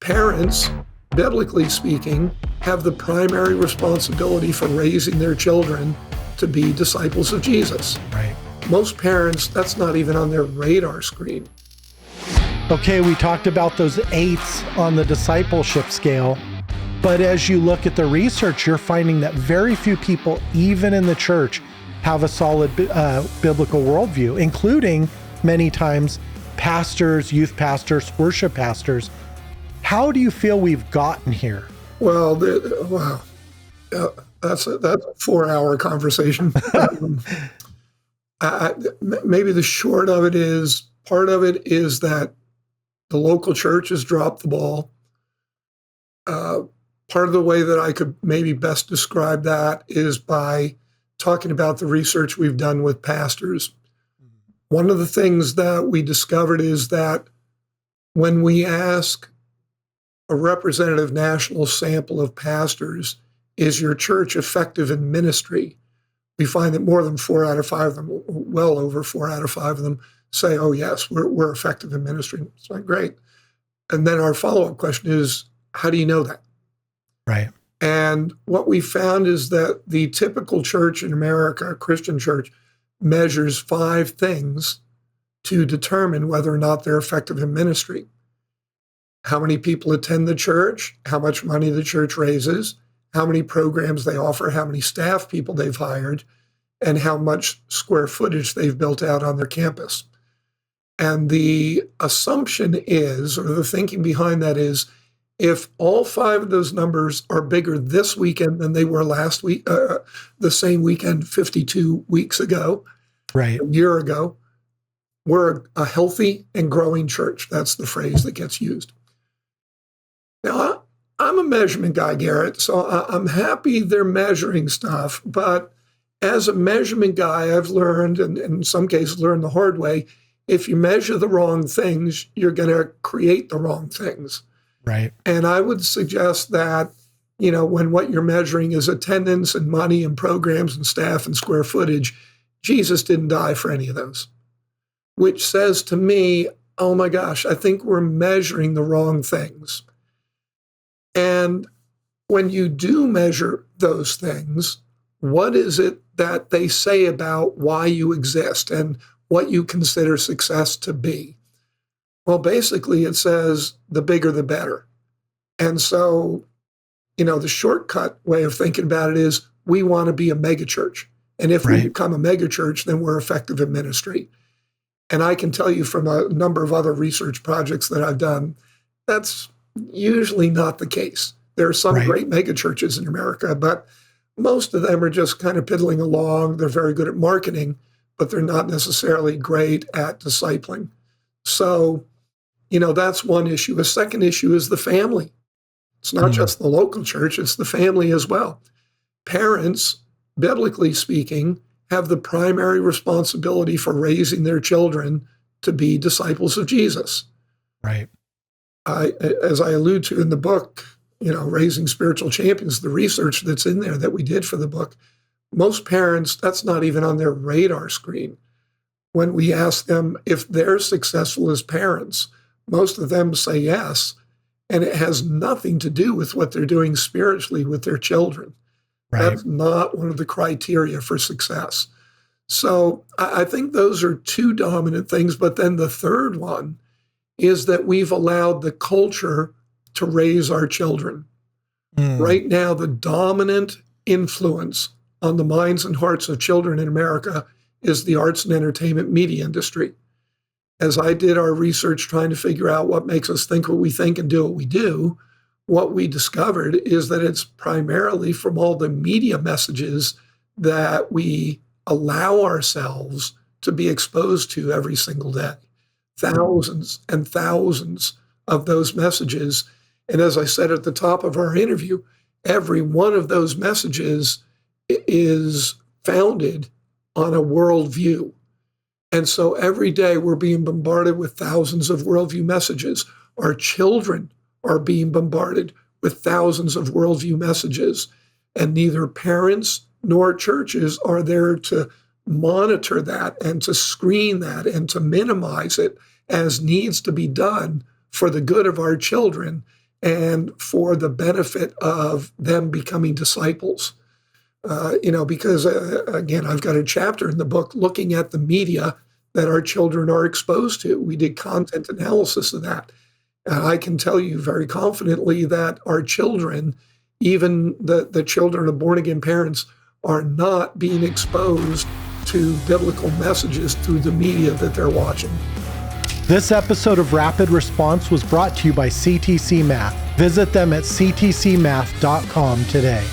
Parents, biblically speaking, have the primary responsibility for raising their children to be disciples of Jesus. Right. Most parents, that's not even on their radar screen. Okay, we talked about those 8s on the discipleship scale, but as you look at the research, you're finding that very few people, even in the church, have a solid biblical worldview, including many times pastors, youth pastors, worship pastors. How do you feel we've gotten here? Well, wow, that's a 4-hour conversation. Maybe the short of it is, part of it is that the local church has dropped the ball. Part of the way that I could maybe best describe that is by talking about the research we've done with pastors. One of the things that we discovered is that when we ask a representative national sample of pastors, is your church effective in ministry? We find that more than 4 out of 5 of them, well over 4 out of 5 of them, say, oh yes, we're effective in ministry. It's like, great. And then our follow-up question is, how do you know that? Right. And what we found is that the typical church in America, a Christian church, measures 5 things to determine whether or not they're effective in ministry. How many people attend the church, how much money the church raises, how many programs they offer, how many staff people they've hired, and how much square footage they've built out on their campus. And the assumption is, or the thinking behind that is, if all 5 of those numbers are bigger this weekend than they were last week, the same weekend 52 weeks ago, right, a year ago, we're a healthy and growing church. That's the phrase that gets used. Now, I'm a measurement guy, Garrett, so I'm happy they're measuring stuff. But as a measurement guy, I've learned, and in some cases learned the hard way, if you measure the wrong things, you're going to create the wrong things. Right. And I would suggest that, when what you're measuring is attendance and money and programs and staff and square footage, Jesus didn't die for any of those, which says to me, oh my gosh, I think we're measuring the wrong things. And when you do measure those things, what is it that they say about why you exist and what you consider success to be? Well, basically, it says the bigger, the better. And so, the shortcut way of thinking about it is we want to be a megachurch. And if we become a megachurch, then we're effective in ministry. And I can tell you from a number of other research projects that I've done, that's usually not the case. There are some great megachurches in America, but most of them are just kind of piddling along. They're very good at marketing, but they're not necessarily great at discipling. So, that's one issue. A second issue is the family. It's not just the local church, it's the family as well. Parents, biblically speaking, have the primary responsibility for raising their children to be disciples of Jesus. Right. As I allude to in the book, Raising Spiritual Champions, the research that's in there that we did for the book, most parents, that's not even on their radar screen. When we ask them if they're successful as parents, most of them say yes, and it has nothing to do with what they're doing spiritually with their children. Right. That's not one of the criteria for success. So I think those are 2 dominant things, but then the third one is that we've allowed the culture to raise our children. Right now, the dominant influence on the minds and hearts of children in America is the arts and entertainment media industry. As I did our research trying to figure out what makes us think what we think and do what we do, what we discovered is that it's primarily from all the media messages that we allow ourselves to be exposed to every single day. Thousands and thousands of those messages. And as I said at the top of our interview, every one of those messages is founded on a worldview. And so every day we're being bombarded with thousands of worldview messages. Our children are being bombarded with thousands of worldview messages. And neither parents nor churches are there to monitor that and to screen that and to minimize it as needs to be done for the good of our children. and for the benefit of them becoming disciples. Because again, I've got a chapter in the book looking at the media that our children are exposed to. We did content analysis of that. And I can tell you very confidently that our children, even the children of born-again parents, are not being exposed to biblical messages through the media that they're watching. This episode of Rapid Response was brought to you by CTC Math. Visit them at ctcmath.com today.